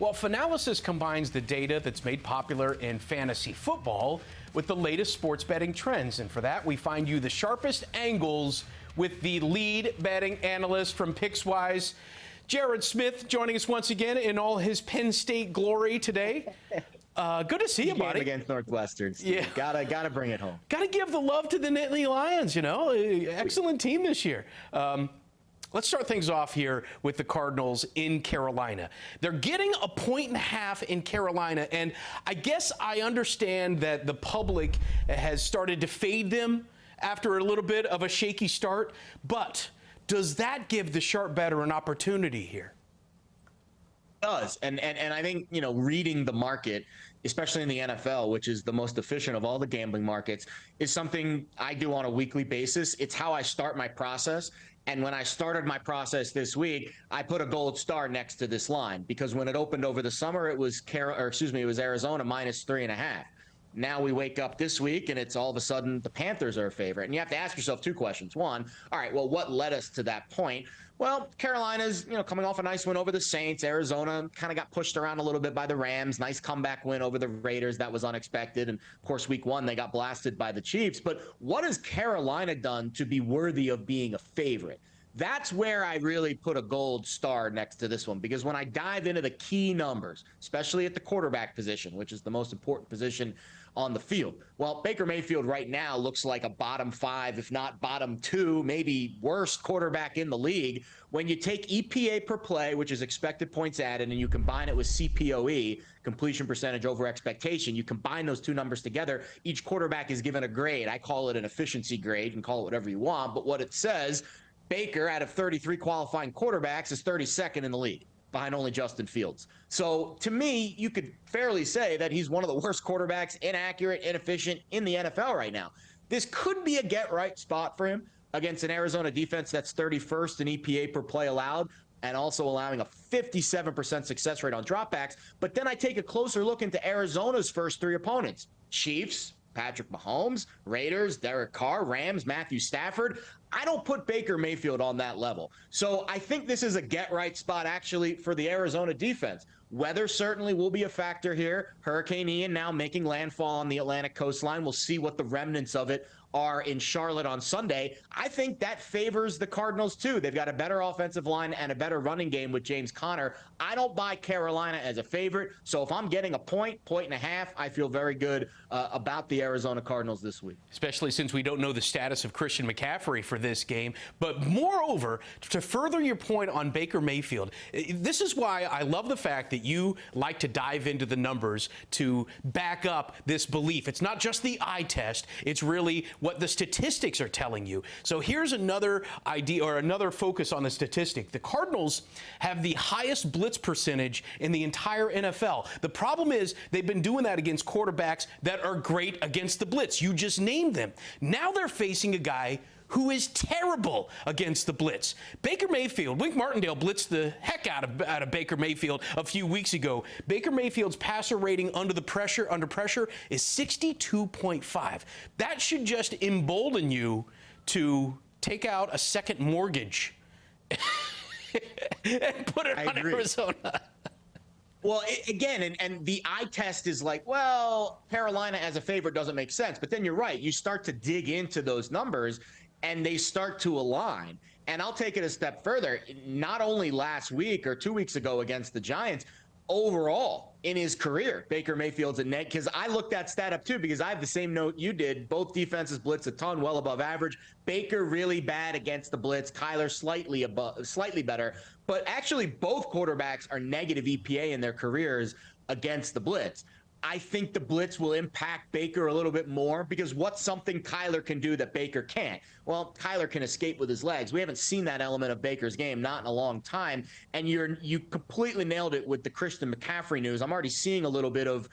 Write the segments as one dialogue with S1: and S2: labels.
S1: Well, Fanalysis combines the data that's made popular in fantasy football with the latest sports betting trends. And for that, we find you the sharpest angles with the lead betting analyst from Pickswise, Jared Smith, joining us once again in all his Penn State glory today. Good to see you, buddy.
S2: Against Northwestern. Steve. Yeah, gotta bring it home.
S1: Gotta give the love to the Nittany Lions. You know, excellent team this year. Let's start things off here with the Cardinals in Carolina. They're getting 1.5 in Carolina, and I guess I understand that the public has started to fade them after a little bit of a shaky start, but does that give the sharp bettor an opportunity here?
S2: Does. And I think, you know, reading the market, especially in the NFL, which is the most efficient of all the gambling markets, is something I do on a weekly basis. It's how I start my process. And when I started my process this week, I put a gold star next to this line because when it opened over the summer, it was Arizona minus 3.5. Now we wake up this week and it's all of a sudden the Panthers are a favorite. And you have to ask yourself two questions. One, all right, well, what led us to that point? Well, Carolina's, coming off a nice win over the Saints. Arizona kind of got pushed around a little bit by the Rams. Nice comeback win over the Raiders. That was unexpected. And of course, week one, they got blasted by the Chiefs. But what has Carolina done to be worthy of being a favorite? That's where I really put a gold star next to this one, because when I dive into the key numbers, especially at the quarterback position, which is the most important position on the field, well, Baker Mayfield right now looks like a bottom 5, if not bottom 2, maybe worst quarterback in the league. When you take EPA per play, which is expected points added, and you combine it with CPOE, completion percentage over expectation, you combine those two numbers together, each quarterback is given a grade. I call it an efficiency grade. You can call it whatever you want, but what it says, Baker, out of 33 qualifying quarterbacks, is 32nd in the league, behind only Justin Fields. So to me, you could fairly say that he's one of the worst quarterbacks, inaccurate, inefficient in the NFL right now. This could be a get-right spot for him against an Arizona defense that's 31st in EPA per play allowed, and also allowing a 57% success rate on dropbacks. But then I take a closer look into Arizona's first 3 opponents: Chiefs, Patrick Mahomes, Raiders, Derek Carr, Rams, Matthew Stafford. I don't put Baker Mayfield on that level. So I think this is a get-right spot, actually, for the Arizona defense. Weather certainly will be a factor here. Hurricane Ian now making landfall on the Atlantic coastline. We'll see what the remnants of it are in Charlotte on Sunday. I think that favors the Cardinals, too. They've got a better offensive line and a better running game with James Conner. I don't buy Carolina as a favorite. So if I'm getting a point and a half, I feel very good about the Arizona Cardinals this week.
S1: Especially since we don't know the status of Christian McCaffrey for this game. But moreover, to further your point on Baker Mayfield, this is why I love the fact that you like to dive into the numbers to back up this belief. It's not just the eye test. It's really what the statistics are telling you. So here's another idea, or another focus on the statistic. The Cardinals have the highest blitz percentage in the entire NFL. The problem is they've been doing that against quarterbacks that are great against the blitz. You just named them. Now they're facing a guy who is terrible against the blitz. Baker Mayfield, Wink Martindale blitzed the heck out of Baker Mayfield a few weeks ago. Baker Mayfield's passer rating under pressure is 62.5. That should just embolden you to take out a second mortgage and put it on Arizona.
S2: Well, again, and the eye test is like, well, Carolina as a favorite doesn't make sense. But then you're right. You start to dig into those numbers, and they start to align. And I'll take it a step further. Not only last week or 2 weeks ago against the Giants, overall in his career, Baker Mayfield's a net, because I looked that stat up too, because I have the same note you did. Both defenses blitz a ton, well above average. Baker really bad against the blitz. Kyler slightly better. But actually, both quarterbacks are negative EPA in their careers against the blitz. I think the blitz will impact Baker a little bit more, because what's something Kyler can do that Baker can't? Well, Kyler can escape with his legs. We haven't seen that element of Baker's game, not in a long time. And you completely nailed it with the Christian McCaffrey news. I'm already seeing a little bit of,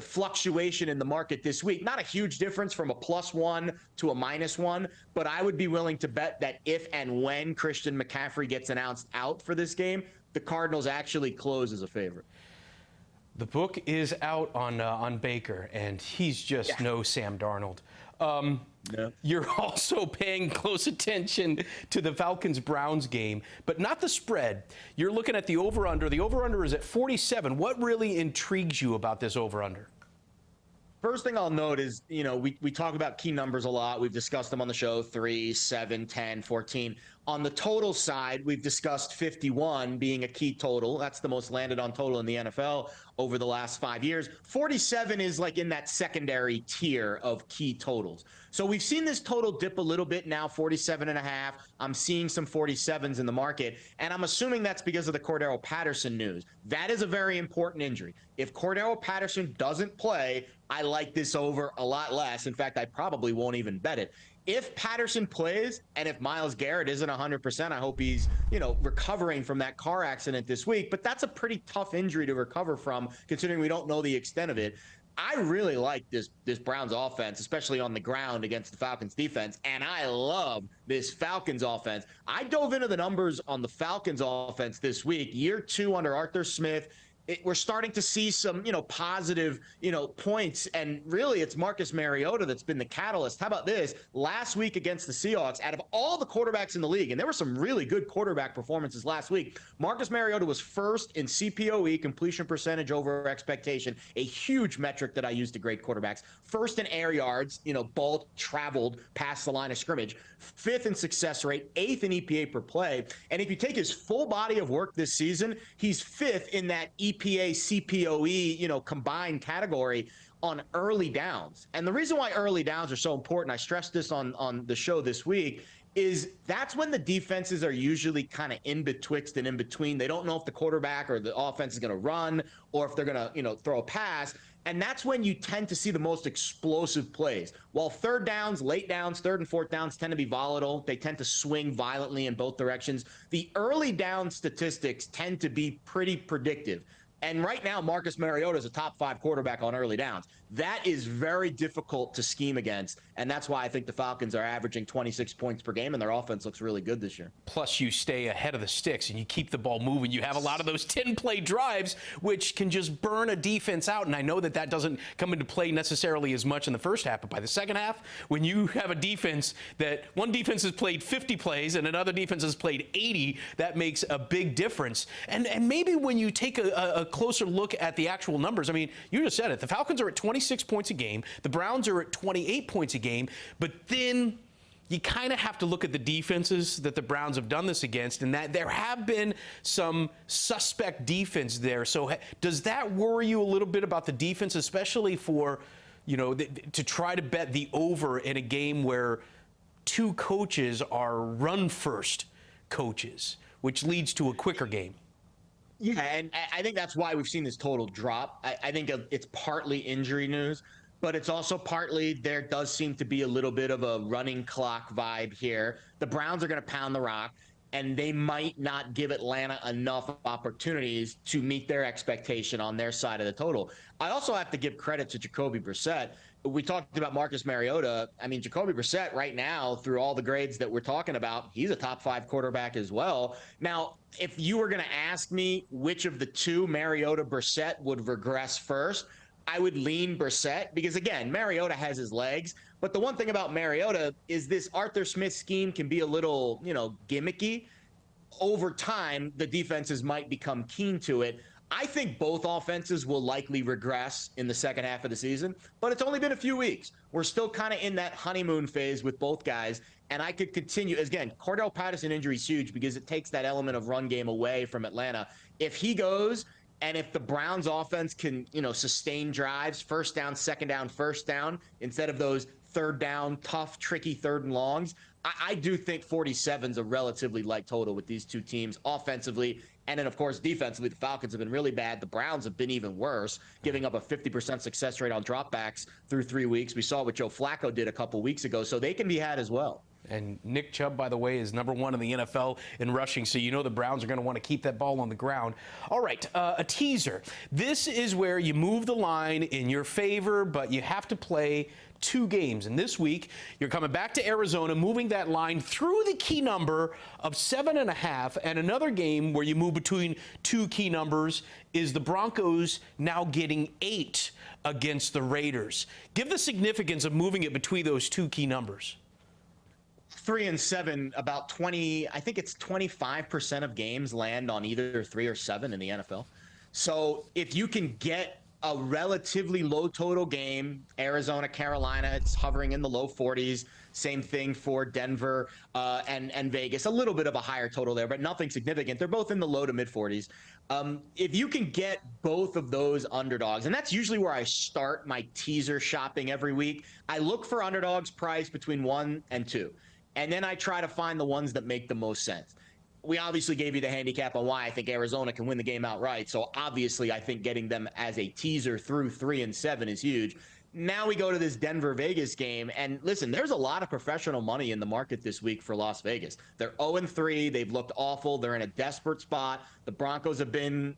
S2: fluctuation in the market this week. Not a huge difference from a +1 to a -1, but I would be willing to bet that if and when Christian McCaffrey gets announced out for this game, the Cardinals actually close as a favorite.
S1: The book is out on Baker, and he's just no Sam Darnold.
S2: No.
S1: You're also paying close attention to the Falcons-Browns game, but not the spread. You're looking at the over-under. The over-under is at 47. What really intrigues you about this over-under?
S2: First thing I'll note is, we talk about key numbers a lot. We've discussed them on the show, 3, 7, 10, 14. On the total side, we've discussed 51 being a key total. That's the most landed on total in the NFL over the last 5 years. 47 is like in that secondary tier of key totals. So we've seen this total dip a little bit now, 47.5. I'm seeing some 47s in the market, and I'm assuming that's because of the Cordero Patterson news. That is a very important injury. If Cordero Patterson doesn't play, I like this over a lot less. In fact, I probably won't even bet it. If Patterson plays, and if Myles Garrett isn't 100%, I hope he's, recovering from that car accident this week. But that's a pretty tough injury to recover from, considering we don't know the extent of it. I really like this Browns offense, especially on the ground against the Falcons defense, and I love this Falcons offense. I dove into the numbers on the Falcons offense this week. Year 2 under Arthur Smith. We're starting to see some, positive, points. And really, it's Marcus Mariota that's been the catalyst. How about this? Last week against the Seahawks, out of all the quarterbacks in the league, and there were some really good quarterback performances last week, Marcus Mariota was first in CPOE, completion percentage over expectation, a huge metric that I use to grade quarterbacks. First in air yards, ball traveled past the line of scrimmage. 5th in success rate, 8th in EPA per play. And if you take his full body of work this season, he's 5th in that EPA, CPOE, combined category on early downs. And the reason why early downs are so important, I stressed this on the show this week, is that's when the defenses are usually kind of in betwixt and in between. They don't know if the quarterback or the offense is going to run or if they're going to, throw a pass. And that's when you tend to see the most explosive plays. While third downs, late downs, third and fourth downs tend to be volatile, they tend to swing violently in both directions. The early down statistics tend to be pretty predictive. And right now, Marcus Mariota is a top 5 quarterback on early downs. That is very difficult to scheme against, and that's why I think the Falcons are averaging 26 points per game, and their offense looks really good this year.
S1: Plus, you stay ahead of the sticks, and you keep the ball moving. You have a lot of those 10-play drives, which can just burn a defense out, and I know that doesn't come into play necessarily as much in the first half, but by the second half, when you have a defense that one defense has played 50 plays and another defense has played 80, that makes a big difference. And maybe when you take a closer look at the actual numbers, I mean, you just said it. The Falcons are at 26 points a game. The Browns are at 28 points a game. But then you kind of have to look at the defenses that the Browns have done this against, and that there have been some suspect defense there. So does that worry you a little bit about the defense, especially for, to try to bet the over in a game where 2 coaches are run-first coaches, which leads to a quicker game?
S2: Yeah, and I think that's why we've seen this total drop. I think it's partly injury news, but it's also partly there does seem to be a little bit of a running clock vibe here. The Browns are going to pound the rock, and they might not give Atlanta enough opportunities to meet their expectation on their side of the total. I also have to give credit to Jacoby Brissett. We talked about Marcus Mariota. I mean, Jacoby Brissett right now, through all the grades that we're talking about, he's a top 5 quarterback as well. Now, if you were going to ask me which of the 2, Mariota, Brissett, would regress first, I would lean Brissett because, again, Mariota has his legs. But the one thing about Mariota is this Arthur Smith scheme can be a little, gimmicky. Over time, the defenses might become keen to it. I think both offenses will likely regress in the second half of the season, but it's only been a few weeks. We're still kind of in that honeymoon phase with both guys, and I could continue. Again, Cordell Patterson injury is huge because it takes that element of run game away from Atlanta. If he goes, and if the Browns offense can, sustain drives, first down, second down, first down, instead of those third down, tough, tricky third and longs, I do think 47 is a relatively light total with these 2 teams offensively. And then, of course, defensively, the Falcons have been really bad. The Browns have been even worse, giving up a 50% success rate on dropbacks through 3 weeks. We saw what Joe Flacco did a couple weeks ago, so they can be had as well.
S1: And Nick Chubb, by the way, is #1 in the NFL in rushing, so you know the Browns are going to want to keep that ball on the ground. All right, a teaser. This is where you move the line in your favor, but you have to play 2 games. And this week, you're coming back to Arizona, moving that line through the key number of 7.5. And another game where you move between 2 key numbers is the Broncos now getting 8 against the Raiders. Give the significance of moving it between those 2 key numbers.
S2: 3 and 7, about 20, I think it's 25% of games land on either 3 or 7 in the NFL. So if you can get a relatively low total game, Arizona, Carolina, it's hovering in the low 40s. Same thing for Denver and Vegas. A little bit of a higher total there, but nothing significant. They're both in the low to mid 40s. If you can get both of those underdogs, and that's usually where I start my teaser shopping every week. I look for underdogs priced between 1 and 2. And then I try to find the ones that make the most sense. We obviously gave you the handicap on why I think Arizona can win the game outright. So obviously I think getting them as a teaser through 3 and 7 is huge. Now we go to this Denver-Vegas game. And listen, there's a lot of professional money in the market this week for Las Vegas. They're 0-3. They've looked awful. They're in a desperate spot. The Broncos have been,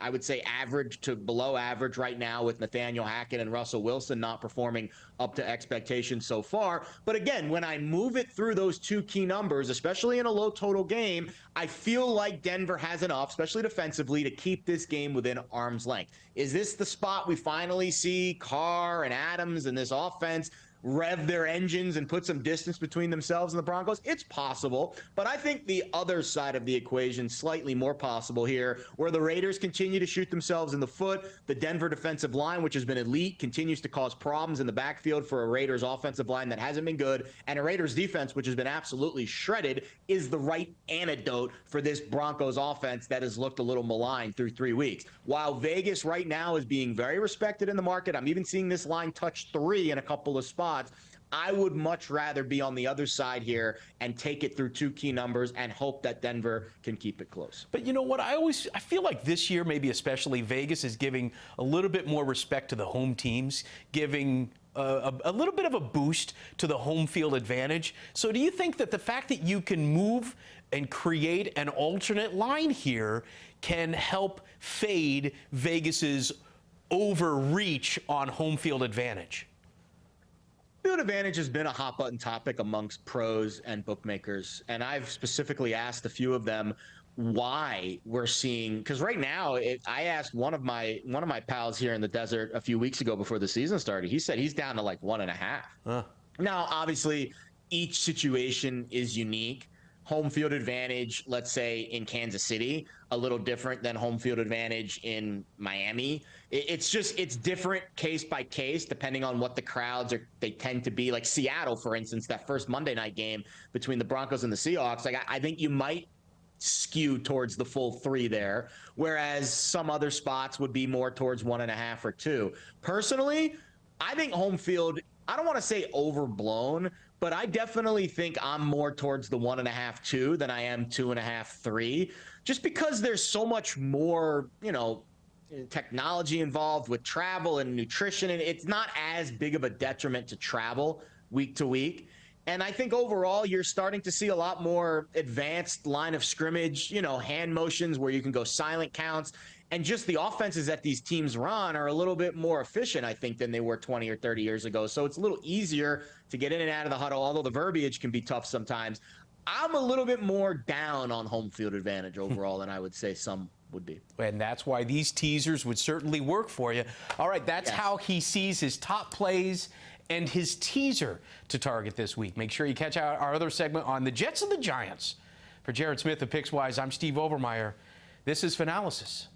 S2: I would say, average to below average right now, with Nathaniel Hackett and Russell Wilson not performing up to expectations so far. But again, when I move it through those 2 key numbers, especially in a low total game, I feel like Denver has enough, especially defensively, to keep this game within arm's length. Is this the spot we finally see Carr and Adams and this offense rev their engines and put some distance between themselves and the Broncos? It's possible, but I think the other side of the equation slightly more possible here, where the Raiders continue to shoot themselves in the foot. The Denver defensive line, which has been elite, continues to cause problems in the backfield for a Raiders offensive line that hasn't been good, and a Raiders defense, which has been absolutely shredded, is the right antidote for this Broncos offense that has looked a little maligned through 3 weeks. While Vegas right now is being very respected in the market, I'm even seeing this line touch 3 in a couple of spots. I would much rather be on the other side here and take it through 2 key numbers and hope that Denver can keep it close.
S1: But you know what? I feel like this year, maybe especially, Vegas is giving a little bit more respect to the home teams, giving a little bit of a boost to the home field advantage. So do you think that the fact that you can move and create an alternate line here can help fade Vegas's overreach on home field advantage?
S2: Field advantage has been a hot button topic amongst pros and bookmakers, and I've specifically asked a few of them why we're seeing, because right now I asked one of my pals here in the desert a few weeks ago before the season started. He said he's down to like 1.5. Now obviously each situation is unique. Home field advantage, let's say in Kansas City, a little different than home field advantage in Miami. It's different case by case, depending on what the crowds are. They tend to be like Seattle, for instance, that first Monday night game between the Broncos and the Seahawks. Like I think you might skew towards the full 3 there, whereas some other spots would be more towards 1.5 or 2. Personally, I think home field, I don't want to say overblown, but I definitely think I'm more towards the 1.5, 2 than I am 2.5, 3, just because there's so much more, technology involved with travel and nutrition, and it's not as big of a detriment to travel week to week. And I think overall, you're starting to see a lot more advanced line of scrimmage, hand motions where you can go silent counts. And just the offenses that these teams run are a little bit more efficient, I think, than they were 20 or 30 years ago. So it's a little easier to get in and out of the huddle, although the verbiage can be tough sometimes. I'm a little bit more down on home field advantage overall than I would say some would be. And
S1: that's why these teasers would certainly work for you. All right, that's how he sees his top plays and his teaser to target this week. Make sure you catch out our other segment on the Jets and the Giants. For Jared Smith of Pickswise, I'm Steve Overmyer. This is Fanalysis.